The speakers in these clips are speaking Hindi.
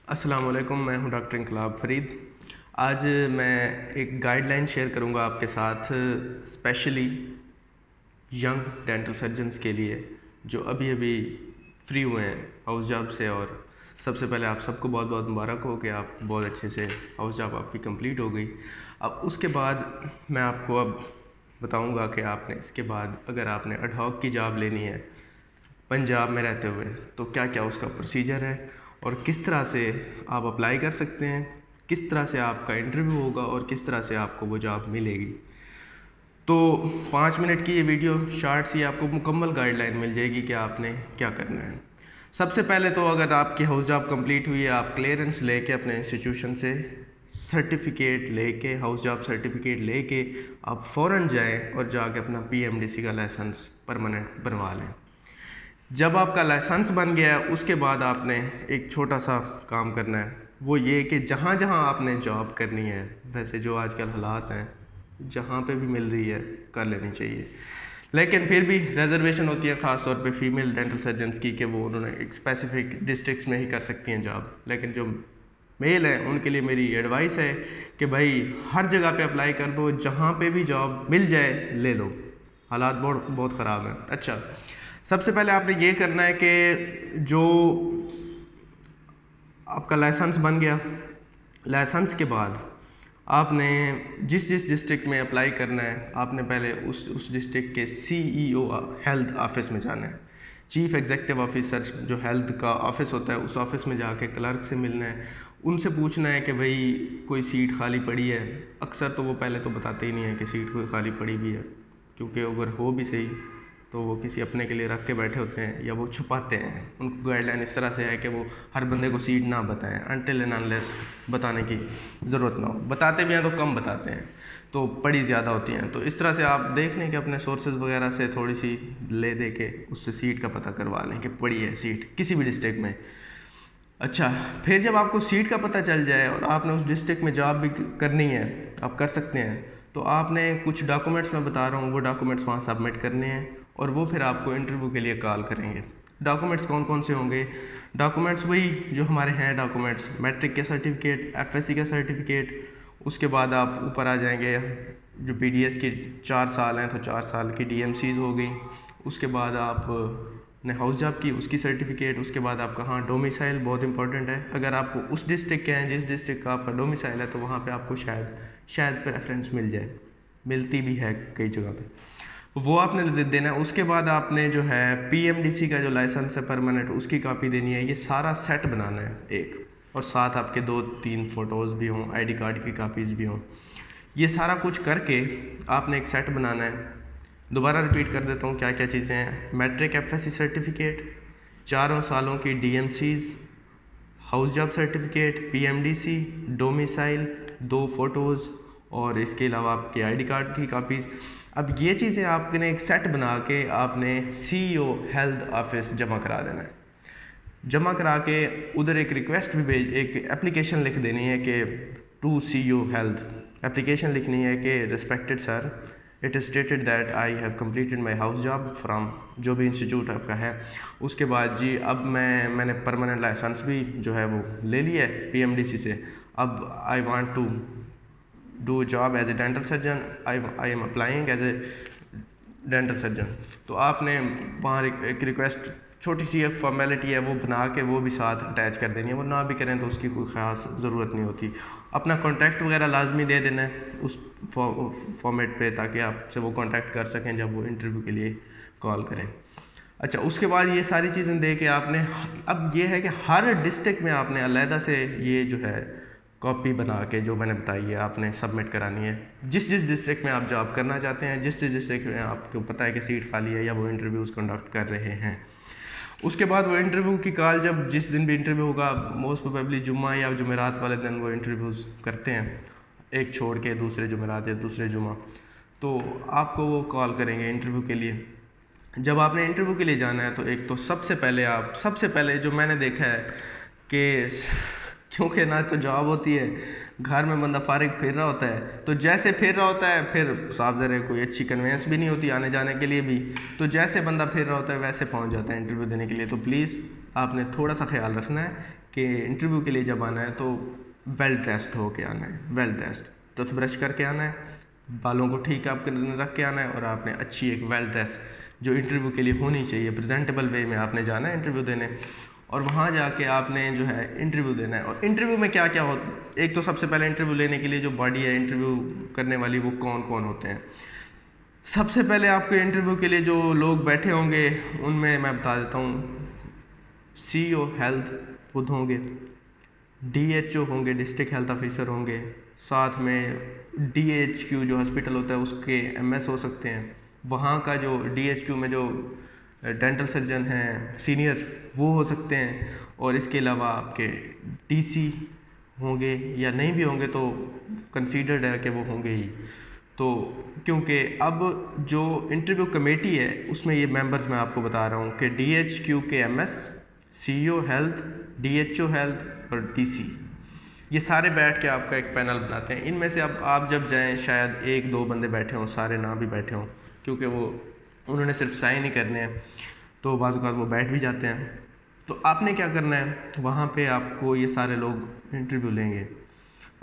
अस्सलाम वालेकुम, मैं हूं डॉक्टर इनकलाब फरीद। आज मैं एक गाइडलाइन शेयर करूंगा आपके साथ स्पेशली यंग डेंटल सर्जन्स के लिए जो अभी अभी फ्री हुए हैं हाउस जॉब से। और सबसे पहले आप सबको बहुत बहुत मुबारक हो कि आप बहुत अच्छे से हाउस जॉब आपकी कंप्लीट हो गई। अब उसके बाद मैं आपको अब बताऊंगा कि आपने इसके बाद अगर आपने एडहॉक की जॉब लेनी है पंजाब में रहते हुए तो क्या क्या उसका प्रोसीजर है और किस तरह से आप अप्लाई कर सकते हैं, किस तरह से आपका इंटरव्यू होगा और किस तरह से आपको वो जॉब मिलेगी। तो 5 मिनट की ये वीडियो शॉर्ट सी आपको मुकम्मल गाइडलाइन मिल जाएगी कि आपने क्या करना है। सबसे पहले तो अगर आपकी हाउस जॉब कंप्लीट हुई है, आप क्लियरेंस लेके अपने इंस्टीट्यूशन से सर्टिफिकेट लेके, हाउस जॉब सर्टिफिकेट लेके आप फ़ौरन जाएं और जाके अपना PMDC का लाइसेंस परमानेंट बनवा लें। जब आपका लाइसेंस बन गया है उसके बाद आपने एक छोटा सा काम करना है, वो ये कि जहाँ जहाँ आपने जॉब करनी है, वैसे जो आजकल हालात हैं जहाँ पे भी मिल रही है कर लेनी चाहिए, लेकिन फिर भी रिजर्वेशन होती है ख़ास तौर पे फीमेल डेंटल सर्जन्स की कि वो उन्होंने एक स्पेसिफिक डिस्ट्रिक्ट्स में ही कर सकती हैं जॉब। लेकिन जो मेल हैं उनके लिए मेरी एडवाइस है कि भाई हर जगह पे अप्लाई कर दो, जहाँ पे भी जॉब मिल जाए ले लो। हालात बहुत बहुत ख़राब हैं। अच्छा, सबसे पहले आपने ये करना है कि जो आपका लाइसेंस बन गया, लाइसेंस के बाद आपने जिस जिस डिस्ट्रिक्ट में अप्लाई करना है आपने पहले उस डिस्ट्रिक्ट के CEO हेल्थ ऑफिस में जाना है। चीफ एग्जीक्यूटिव ऑफिसर जो हेल्थ का ऑफिस होता है उस ऑफिस में जाके क्लर्क से मिलना है, उनसे पूछना है कि भाई कोई सीट खाली पड़ी है। अक्सर तो वो पहले तो बताते ही नहीं है कि सीट कोई खाली पड़ी भी है, क्योंकि अगर हो भी सही तो वो किसी अपने के लिए रख के बैठे होते हैं या वो छुपाते हैं। उनको गाइडलाइन इस तरह से है कि वो हर बंदे को सीट ना बताएं, अनटिल एंड अनलेस बताने की ज़रूरत ना हो। बताते भी हैं तो कम बताते हैं, तो पड़ी ज़्यादा होती हैं। तो इस तरह से आप देख लें कि अपने सोर्सेज वगैरह से थोड़ी सी ले दे के उससे सीट का पता करवा लें कि पड़ी है सीट किसी भी डिस्ट्रिक्ट में। अच्छा, फिर जब आपको सीट का पता चल जाए और आपने उस डिस्ट्रिक्ट में जॉब भी करनी है, आप कर सकते हैं, तो आपने कुछ डॉक्यूमेंट्स मैं बता रहा हूँ वो डॉक्यूमेंट्स वहाँ सबमिट करने हैं और वो फिर आपको इंटरव्यू के लिए कॉल करेंगे। डॉक्यूमेंट्स कौन कौन से होंगे? डॉक्यूमेंट्स वही जो हमारे हैं डॉक्यूमेंट्स, मैट्रिक के सर्टिफिकेट, FSC का सर्टिफिकेट। उसके बाद आप ऊपर आ जाएंगे, जो PDS की 4 साल हैं तो 4 साल की DMCs हो गई। उसके बाद आप ने हाउस जॉब की उसकी सर्टिफिकेट। उसके बाद आपका डोमिसाइल बहुत इंपॉर्टेंट है। अगर आपको उस डिस्ट्रिक्ट के हैं जिस डिस्ट्रिक्ट का आपका डोमिसाइल है तो वहाँ पे आपको शायद प्रेफरेंस मिल जाए, मिलती भी है कई जगह पे, वो आपने दे देना है। उसके बाद आपने जो है PMDC का जो लाइसेंस है परमानेंट उसकी कॉपी देनी है। ये सारा सेट बनाना है एक, और साथ आपके 2-3 फ़ोटोज़ भी हों, ID कार्ड की कापीज़ भी हों। ये सारा कुछ करके आपने एक सेट बनाना है। दोबारा रिपीट कर देता हूँ क्या क्या चीज़ें हैं। मैट्रिक FSC सर्टिफिकेट, 4 सालों की DMCs, house job certificate, PMDC, domicile, 2 photos और इसके अलावा आपके ID कार्ड की कापीज़। अब ये चीज़ें आपने एक सेट बना के आपने CEO हेल्थ ऑफिस जमा करा देना है। जमा करा के उधर एक रिक्वेस्ट भी एक एप्लीकेशन लिख देनी है कि टू CEO हेल्थ। एप्लीकेशन लिखनी है कि respected sir, it is stated that I have completed my house job from जो भी इंस्टीट्यूट आपका है। उसके बाद जी अब मैंने परमानेंट लाइसेंस भी जो है वो ले लिया है PMDC से। अब I want to do job as a dental surgeon, I am applying as a dental surgeon. तो आपने वहाँ एक रिक्वेस्ट, छोटी सी एक फॉर्मेलिटी है वो बना के वो भी साथ अटैच कर देनी है। वो ना भी करें तो उसकी कोई ख़ास ज़रूरत नहीं होती। अपना कॉन्टैक्ट वगैरह लाजमी दे देना है उस फॉर्मेट पे, ताकि आपसे वो कॉन्टैक्ट कर सकें जब वो इंटरव्यू के लिए कॉल करें। अच्छा, उसके बाद ये सारी चीज़ें दे के आपने, अब ये है कि हर डिस्ट्रिक्ट में आपने अलहदा से ये जो है कॉपी बना के जो मैंने बताई है आपने सबमिट करानी है। जिस जिस डिस्ट्रिक्ट में आप जॉब करना चाहते हैं, जिस जिस डिस्ट्रिक्ट में आपको पता है कि सीट खाली है या वो इंटरव्यूज़ कंडक्ट कर रहे हैं, उसके बाद वो इंटरव्यू की कॉल, जब जिस दिन भी इंटरव्यू होगा, मोस्ट प्रोबेबली जुम्मा या जुमेरात वाले दिन वो इंटरव्यूज़ करते हैं, एक छोड़ के दूसरे जुमेरात या दूसरे जुम्मा, तो आपको वो कॉल करेंगे इंटरव्यू के लिए। जब आपने इंटरव्यू के लिए जाना है तो एक तो सबसे पहले जो मैंने देखा है कि क्योंकि ना तो जॉब होती है, घर में बंदा फारिग फिर रहा होता है, तो जैसे फिर रहा होता है फिर साफ ज़रा कोई अच्छी कन्वेंस भी नहीं होती आने जाने के लिए भी, तो जैसे बंदा फिर रहा होता है वैसे पहुंच जाता है इंटरव्यू देने के लिए। तो प्लीज़ आपने थोड़ा सा ख्याल रखना है कि इंटरव्यू के लिए जब आना है तो वेल ड्रेस्ड होके आना है, वेल ड्रेस्ड, टूथब्रश करके आना है, बालों को ठीक आप रख के आना है, और आपने अच्छी एक वेल ड्रेस जो इंटरव्यू के लिए होनी चाहिए, प्रेजेंटेबल वे में आपने जाना है इंटरव्यू देने, और वहाँ जाके आपने जो है इंटरव्यू देना है। और इंटरव्यू में क्या क्या होता, एक तो सबसे पहले इंटरव्यू लेने के लिए जो बॉडी है इंटरव्यू करने वाली, वो कौन कौन होते हैं। सबसे पहले आपके इंटरव्यू के लिए जो लोग बैठे होंगे उनमें मैं बता देता हूँ, CEO हेल्थ खुद होंगे, DHO होंगे, डिस्ट्रिक्ट हेल्थ ऑफिसर होंगे, साथ में DHQ जो हॉस्पिटल होता है उसके MS हो सकते हैं, वहाँ का जो DHQ में जो डेंटल सर्जन हैं सीनियर वो हो सकते हैं, और इसके अलावा आपके DC होंगे, या नहीं भी होंगे तो कंसीडर्ड है कि वो होंगे ही। तो क्योंकि अब जो इंटरव्यू कमेटी है उसमें ये मेंबर्स मैं आपको बता रहा हूँ कि DHQ के MS, CEO health, DHO health और DC, ये सारे बैठ के आपका एक पैनल बनाते हैं। इनमें से अब आप जब जाएं शायद एक दो बंदे बैठे हों, सारे ना भी बैठे हों, क्योंकि वो उन्होंने सिर्फ साइन ही करने हैं, तो बाज़ औक़ात वो बैठ भी जाते हैं। तो आपने क्या करना है, वहाँ पे आपको ये सारे लोग इंटरव्यू लेंगे।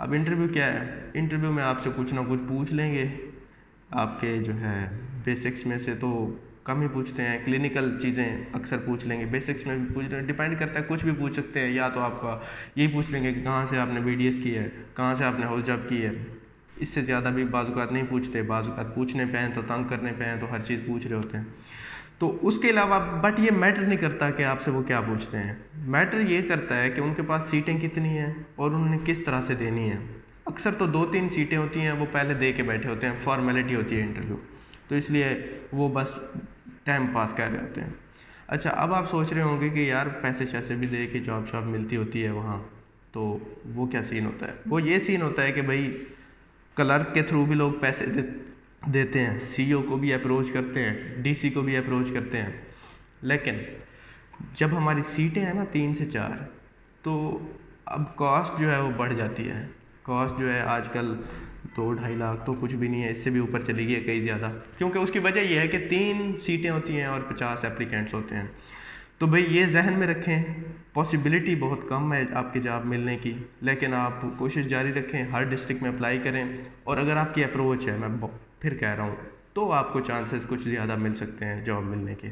अब इंटरव्यू क्या है, इंटरव्यू में आपसे कुछ ना कुछ पूछ लेंगे, आपके जो है बेसिक्स में से तो कम ही पूछते हैं, क्लिनिकल चीज़ें अक्सर पूछ लेंगे, बेसिक्स में भी पूछ लेंगे, डिपेंड करता है, कुछ भी पूछ सकते हैं। या तो आपका यही पूछ लेंगे कि कहाँ से आपने BDS की है, कहाँ से आपने हाउस जॉब की है, इससे ज़्यादा भी बाज़ औक़ात नहीं पूछते, बाज़ औक़ात पूछने पे हैं तो तंग करने पे हैं तो हर चीज़ पूछ रहे होते हैं। तो उसके अलावा बट ये मैटर नहीं करता कि आपसे वो क्या पूछते हैं, मैटर ये करता है कि उनके पास सीटें कितनी हैं और उन्होंने किस तरह से देनी है। अक्सर तो 2-3 सीटें होती हैं, वो पहले दे के बैठे होते हैं, फॉर्मेलिटी होती है इंटरव्यू, तो इसलिए वो बस टाइम पास कर रहे होते हैं। अच्छा, अब आप सोच रहे होंगे कि यार पैसे शैसे भी दे के जॉब शॉब मिलती होती है वहाँ, तो वो क्या सीन होता है। वो ये सीन होता है कि भाई क्लर्क के थ्रू भी लोग पैसे देते हैं, CEO को भी अप्रोच करते हैं, DC को भी अप्रोच करते हैं, लेकिन जब हमारी सीटें हैं ना 3 से 4, तो अब कॉस्ट जो है वो बढ़ जाती है। कॉस्ट जो है आजकल 2-2.5 लाख तो कुछ भी नहीं है, इससे भी ऊपर चली गई है कई ज़्यादा, क्योंकि उसकी वजह यह है कि 3 सीटें होती हैं और 50 एप्लीकेंट्स होते हैं। तो भाई ये जहन में रखें, पॉसिबिलिटी बहुत कम है आपकी जॉब मिलने की, लेकिन आप कोशिश जारी रखें, हर डिस्ट्रिक्ट में अप्लाई करें, और अगर आपकी अप्रोच है, मैं फिर कह रहा हूँ, तो आपको चांसेस कुछ ज़्यादा मिल सकते हैं जॉब मिलने के।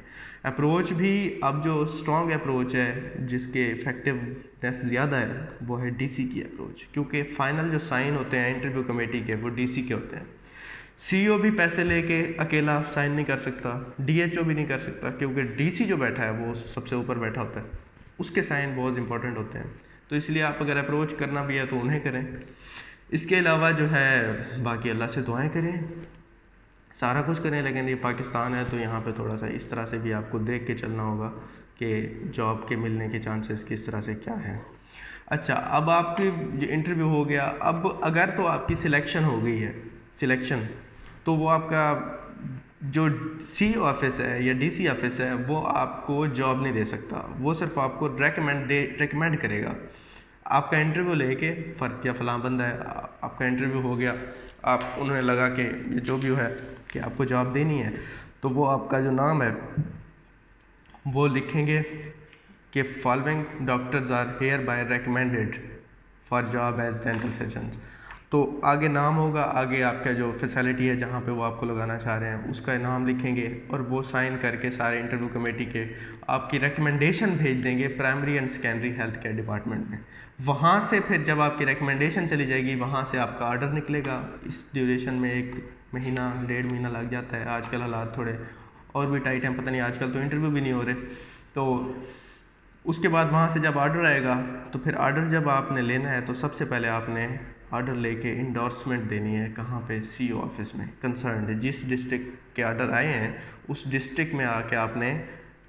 अप्रोच भी अब जो स्ट्रॉन्ग अप्रोच है जिसके इफेक्टिवनेस ज़्यादा है वो है DC की अप्रोच, क्योंकि फ़ाइनल जो साइन होते हैं इंटरव्यू कमेटी के वो DC के होते हैं। CEO भी पैसे लेके अकेला साइन नहीं कर सकता, DHO भी नहीं कर सकता, क्योंकि DC जो बैठा है वो सबसे ऊपर बैठा होता है, उसके साइन बहुत इंपॉर्टेंट होते हैं। तो इसलिए आप अगर अप्रोच करना भी है तो उन्हें करें। इसके अलावा जो है बाकी अल्लाह से दुआएं करें, सारा कुछ करें, लेकिन ये पाकिस्तान है तो यहाँ पे थोड़ा सा इस तरह से भी आपको देख के चलना होगा कि जॉब के मिलने के चांसेस किस तरह से क्या है। अच्छा, अब आपकी इंटरव्यू हो गया, अब अगर तो आपकी सिलेक्शन हो गई है, सिलेक्शन, तो वो आपका जो CEO ऑफिस है या DC ऑफिस है वो आपको जॉब नहीं दे सकता, वो सिर्फ आपको रेकमेंड करेगा। आपका इंटरव्यू लेके, फ़र्ज़ किया फ़लाँ बंदा है, आपका इंटरव्यू हो गया, आप उन्हें लगा कि ये जो भी है कि आपको जॉब देनी है, तो वो आपका जो नाम है वो लिखेंगे कि following doctors are hereby recommended for job as dental surgeons. तो आगे नाम होगा, आगे आपका जो फैसिलिटी है जहाँ पे वो आपको लगाना चाह रहे हैं उसका नाम लिखेंगे, और वो साइन करके सारे इंटरव्यू कमेटी के आपकी रिकमेंडेशन भेज देंगे primary and secondary health care department में। वहाँ से फिर जब आपकी रिकमेंडेशन चली जाएगी, वहाँ से आपका ऑर्डर निकलेगा। इस ड्यूरेशन में 1 महीना 1.5 महीना लग जाता है। आजकल हालात थोड़े और भी टाइट हैं, पता नहीं आजकल तो इंटरव्यू भी नहीं हो रहे। तो उसके बाद वहाँ से जब ऑर्डर आएगा, तो फिर ऑर्डर जब आपने लेना है तो सबसे पहले आपने ऑर्डर लेके इंडोर्समेंट देनी है। कहाँ पे? CEO ऑफिस में, कंसर्न जिस डिस्ट्रिक्ट के ऑर्डर आए हैं उस डिस्ट्रिक्ट में आके आपने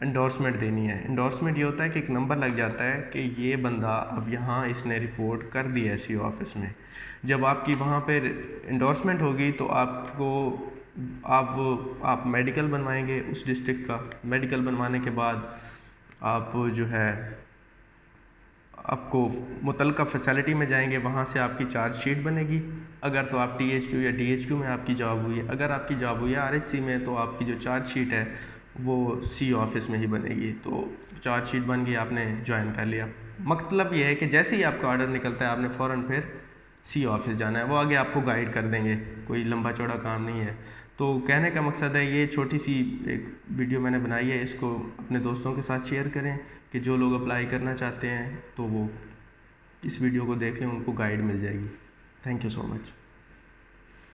इंडोर्समेंट देनी है। इंडोर्समेंट ये होता है कि एक नंबर लग जाता है कि ये बंदा अब यहाँ इसने रिपोर्ट कर दी है CEO ऑफिस में। जब आपकी वहाँ पर इंडोर्समेंट होगी तो आपको आप मेडिकल बनवाएंगे उस डिस्ट्रिक्ट का। मेडिकल बनवाने के बाद आप जो है आपको मुतलका फैसिलिटी में जाएंगे, वहाँ से आपकी चार्ज शीट बनेगी। अगर तो आप THQ या DHQ में आपकी जॉब हुई है, अगर आपकी जॉब हुई है RHC में, तो आपकी जो चार्ज शीट है वो सी ऑफिस में ही बनेगी। तो चार्जशीट बन गई, आपने ज्वाइन कर लिया। मतलब ये है कि जैसे ही आपका ऑर्डर निकलता है आपने फ़ौरन फिर सी ऑफिस जाना है, वो आगे आपको गाइड कर देंगे, कोई लंबा चौड़ा काम नहीं है। तो कहने का मकसद है, ये छोटी सी एक वीडियो मैंने बनाई है, इसको अपने दोस्तों के साथ शेयर करें कि जो लोग अप्लाई करना चाहते हैं तो वो इस वीडियो को देख लें, उनको गाइड मिल जाएगी। Thank you so much.